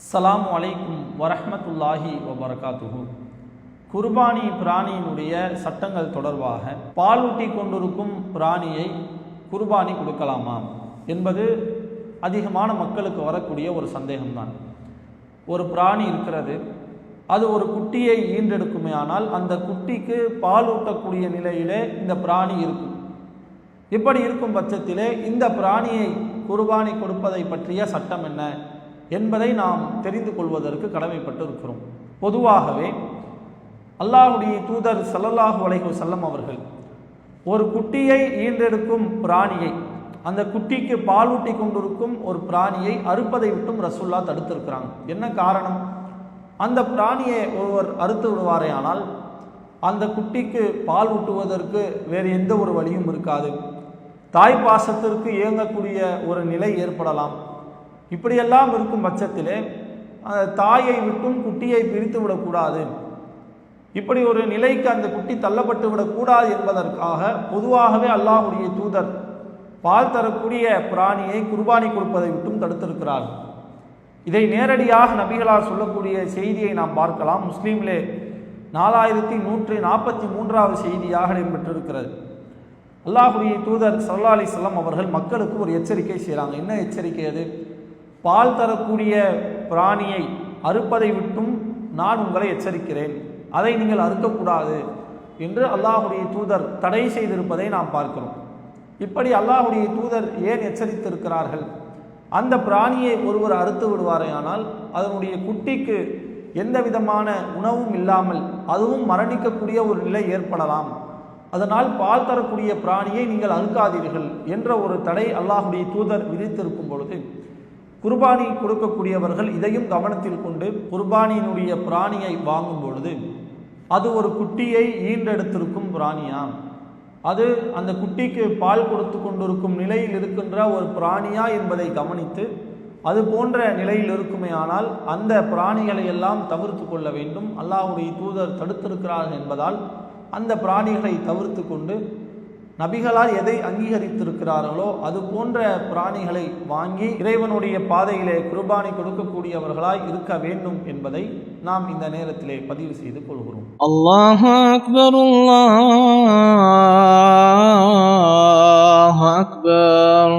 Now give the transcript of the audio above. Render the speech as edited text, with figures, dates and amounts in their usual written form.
அஸ்ஸலாமு அலைக்கும் வரஹ்மத்துல்லாஹி வபரகாத்துஹு. குர்பானி பிராணியினுடைய சட்டங்கள் தொடர்பாக பாலூட்டி கொண்டிருக்கும் பிராணியை குர்பானி கொடுக்கலாமா என்பது அதிகமான மக்களுக்கு வரக்கூடிய ஒரு சந்தேகம்தான். ஒரு பிராணி இருக்கிறது, அது ஒரு குட்டியை ஈன்றெடுக்குமே, ஆனால் அந்த குட்டிக்கு பாலூட்டக்கூடிய நிலையிலே இந்த பிராணி இருக்கும். இப்படி இருக்கும் பட்சத்திலே இந்த பிராணியை குர்பானி கொடுப்பதை பற்றிய சட்டம் என்ன என்பதை நாம் தெரிந்து கொள்வதற்கு கடமைப்பட்டு இருக்கிறோம். பொதுவாகவே அல்லாஹ்வுடைய தூதர் ஸல்லல்லாஹு அலைஹி வஸல்லம் அவர்கள் ஒரு குட்டியை ஈன்றெடுக்கும் பிராணியை, அந்த குட்டிக்கு பாலூட்டி கொண்டிருக்கும் ஒரு பிராணியை அறுப்பதை விட்டும் ரசூல்லா தடுத்திருக்கிறாங்க. என்ன காரணம்? அந்த பிராணியை ஒருவர் அறுத்து விடுவாரே ஆனால் அந்த குட்டிக்கு பால் ஊட்டுவதற்கு வேறு எந்த ஒரு வழியும் இருக்காது. தாய் பாசத்திற்கு இயங்கக்கூடிய ஒரு நிலை ஏற்படலாம். இப்படியெல்லாம் இருக்கும் பட்சத்திலே தாயை விட்டும் குட்டியை பிரித்து விடக்கூடாது, இப்படி ஒரு நிலைக்கு அந்த குட்டி தள்ளப்பட்டு விடக்கூடாது என்பதற்காக பொதுவாகவே அல்லாஹ்வுடைய தூதர் பால் தரக்கூடிய பிராணியை குர்பானி கொடுப்பதை விட்டும் தடுத்திருக்கிறார். இதை நேரடியாக நபிகளால் சொல்லக்கூடிய செய்தியை நாம் பார்க்கலாம். முஸ்லீமிலே 4143வது செய்தியாக இடம்பெற்றிருக்கிறது. அல்லாஹ்வுடைய தூதர் ஸல்லல்லாஹு அலைஹி வஸல்லம் அவர்கள் மக்களுக்கு ஒரு எச்சரிக்கை செய்கிறாங்க. என்ன எச்சரிக்கை அது? பால் தரக்கூடிய பிராணியை அறுப்பதை விட்டும் நான் உங்களை எச்சரிக்கிறேன், அதை நீங்கள் அறுக்கக்கூடாது என்று அல்லாஹ்வுடைய தூதர் தடை செய்திருப்பதை நாம் பார்க்கிறோம். இப்படி அல்லாஹ்வுடைய தூதர் ஏன் எச்சரித்திருக்கிறார்கள்? அந்த பிராணியை ஒருவர் அறுத்து விடுவாரேயானால் அதனுடைய குட்டிக்கு எந்த விதமான உணவும் இல்லாமல் அதுவும் மரணிக்கக்கூடிய ஒரு நிலை ஏற்படலாம். அதனால் பால் தரக்கூடிய பிராணியை நீங்கள் அறுக்காதீர்கள் என்ற ஒரு தடை அல்லாஹ்வுடைய தூதர் விதித்திருக்கும் பொழுது குர்பானி கொடுக்கக்கூடியவர்கள் இதையும் கவனத்தில் கொண்டு குர்பானியினுடைய பிராணியை வாங்கும் பொழுது அது ஒரு குட்டியை ஈன்றெடுத்திருக்கும் பிராணியா, அது அந்த குட்டிக்கு பால் கொடுத்து கொண்டிருக்கும் நிலையில் இருக்கின்ற ஒரு பிராணியா என்பதை கவனித்து அது போன்ற நிலையில் இருக்குமே ஆனால் அந்த பிராணிகளை எல்லாம் தவிர்த்து கொள்ள வேண்டும். அல்லாஹ்வுடைய தூதர் தடுத்திருக்கிறார்கள் என்பதால் அந்த பிராணிகளை தவிர்த்து கொண்டு நபிகளால் எதை அங்கீகரித்திருக்கிறார்களோ அது போன்ற பிராணிகளை வாங்கி இறைவனுடைய பாதையிலே குர்பானி கொடுக்கக்கூடியவர்களாய் இருக்க வேண்டும் என்பதை நாம் இந்த நேரத்திலே பதிவு செய்து கொள்கிறோம். அல்லாஹு அக்பர், அல்லாஹு அக்பர்.